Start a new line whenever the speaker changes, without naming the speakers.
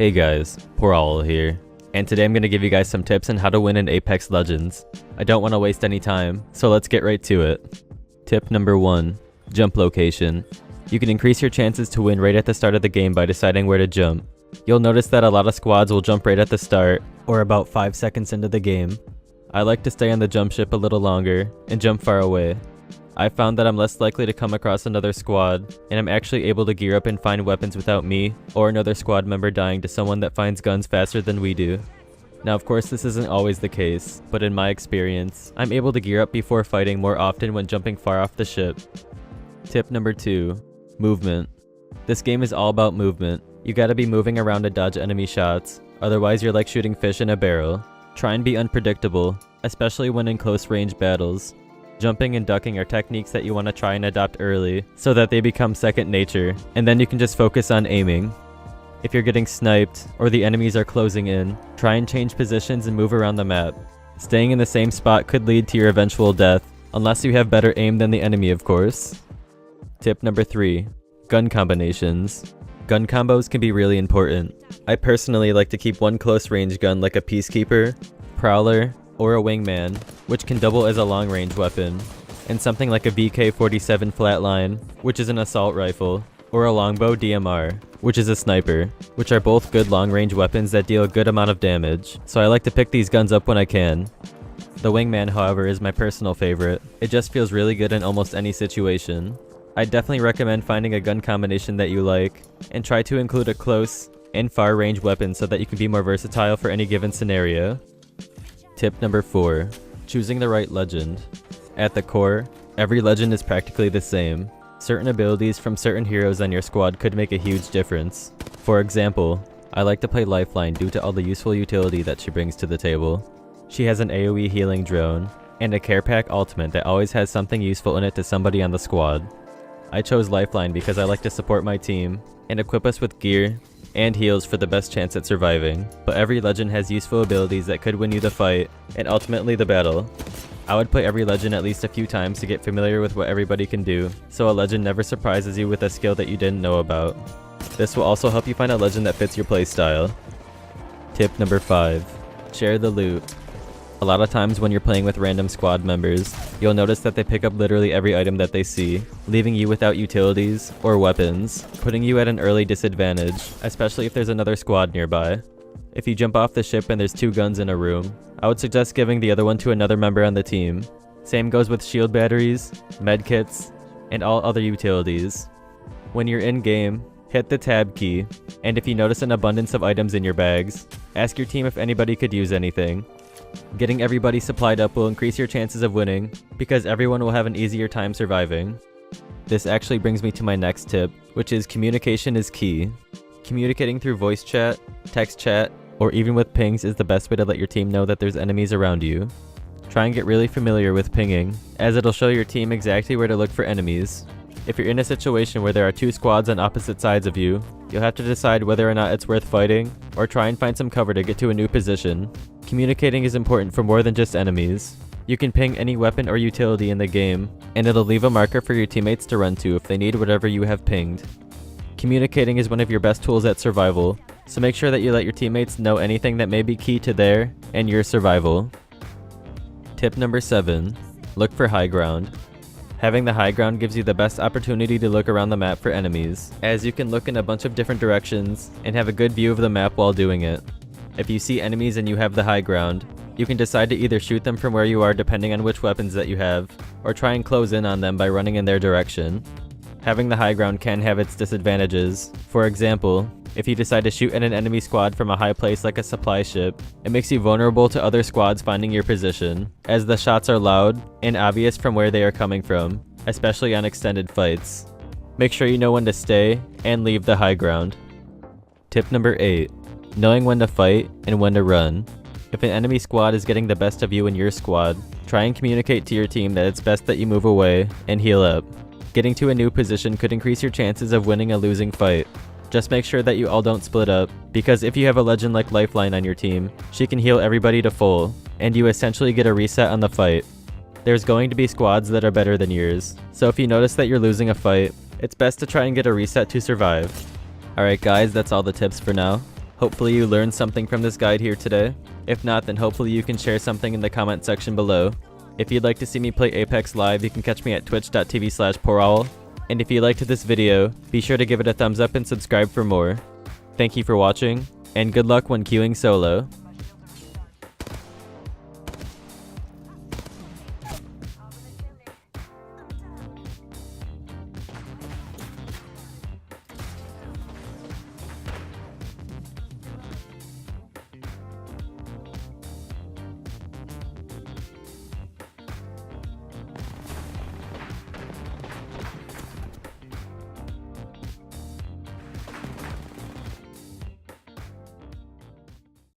Hey guys, Porowl here, and today I'm going to give you guys some tips on how to win in Apex Legends. I don't want to waste any time, so let's get right to it. Tip number 1. Jump location. You can increase your chances to win right at the start of the game by deciding where to jump. You'll notice that a lot of squads will jump right at the start, or about 5 seconds into the game. I like to stay on the jump ship a little longer, and jump far away. I found that I'm less likely to come across another squad, and I'm actually able to gear up and find weapons without me or another squad member dying to someone that finds guns faster than we do. Now of course this isn't always the case, but in my experience, I'm able to gear up before fighting more often when jumping far off the ship. Tip number 2. Movement. This game is all about movement. You gotta be moving around to dodge enemy shots, otherwise you're like shooting fish in a barrel. Try and be unpredictable, especially when in close range battles. Jumping and ducking are techniques that you want to try and adopt early, so that they become second nature, and then you can just focus on aiming. If you're getting sniped, or the enemies are closing in, try and change positions and move around the map. Staying in the same spot could lead to your eventual death, unless you have better aim than the enemy of course. Tip number 3. Gun combinations. Gun combos can be really important. I personally like to keep one close range gun like a Peacekeeper, Prowler, or a Wingman, which can double as a long-range weapon, and something like a VK-47 Flatline, which is an assault rifle, or a Longbow DMR, which is a sniper, which are both good long-range weapons that deal a good amount of damage, so I like to pick these guns up when I can. The Wingman, however, is my personal favorite. It just feels really good in almost any situation. I definitely recommend finding a gun combination that you like, and try to include a close and far-range weapon so that you can be more versatile for any given scenario. Tip number 4. Choosing the right legend. At the core, every legend is practically the same. Certain abilities from certain heroes on your squad could make a huge difference. For example, I like to play Lifeline due to all the useful utility that she brings to the table. She has an AoE healing drone, and a care pack ultimate that always has something useful in it to somebody on the squad. I chose Lifeline because I like to support my team, and equip us with gear and heals for the best chance at surviving, but every legend has useful abilities that could win you the fight, and ultimately the battle. I would play every legend at least a few times to get familiar with what everybody can do, so a legend never surprises you with a skill that you didn't know about. This will also help you find a legend that fits your playstyle. Tip number 5. Share the loot. A lot of times when you're playing with random squad members, you'll notice that they pick up literally every item that they see, leaving you without utilities or weapons, putting you at an early disadvantage, especially if there's another squad nearby. If you jump off the ship and there's 2 guns in a room, I would suggest giving the other one to another member on the team. Same goes with shield batteries, medkits, and all other utilities. When you're in game, hit the tab key, and if you notice an abundance of items in your bags, ask your team if anybody could use anything. Getting everybody supplied up will increase your chances of winning, because everyone will have an easier time surviving. This actually brings me to my next tip, which is communication is key. Communicating through voice chat, text chat, or even with pings is the best way to let your team know that there's enemies around you. Try and get really familiar with pinging, as it'll show your team exactly where to look for enemies. If you're in a situation where there are 2 squads on opposite sides of you, you'll have to decide whether or not it's worth fighting, or try and find some cover to get to a new position. Communicating is important for more than just enemies. You can ping any weapon or utility in the game, and it'll leave a marker for your teammates to run to if they need whatever you have pinged. Communicating is one of your best tools at survival, so make sure that you let your teammates know anything that may be key to their and your survival. Tip number 7. Look for high ground. Having the high ground gives you the best opportunity to look around the map for enemies, as you can look in a bunch of different directions and have a good view of the map while doing it. If you see enemies and you have the high ground, you can decide to either shoot them from where you are depending on which weapons that you have, or try and close in on them by running in their direction. Having the high ground can have its disadvantages. For example, if you decide to shoot at an enemy squad from a high place like a supply ship, it makes you vulnerable to other squads finding your position, as the shots are loud and obvious from where they are coming from, especially on extended fights. Make sure you know when to stay and leave the high ground. Tip number 8. Knowing when to fight and when to run. If an enemy squad is getting the best of you in your squad, try and communicate to your team that it's best that you move away and heal up. Getting to a new position could increase your chances of winning a losing fight. Just make sure that you all don't split up, because if you have a legend like Lifeline on your team, she can heal everybody to full, and you essentially get a reset on the fight. There's going to be squads that are better than yours, so if you notice that you're losing a fight, it's best to try and get a reset to survive. Alright guys, that's all the tips for now. Hopefully you learned something from this guide here today. If not, then hopefully you can share something in the comment section below. If you'd like to see me play Apex live, you can catch me at twitch.tv/Porowl. And if you liked this video, be sure to give it a thumbs up and subscribe for more. Thank you for watching, and good luck when queuing solo.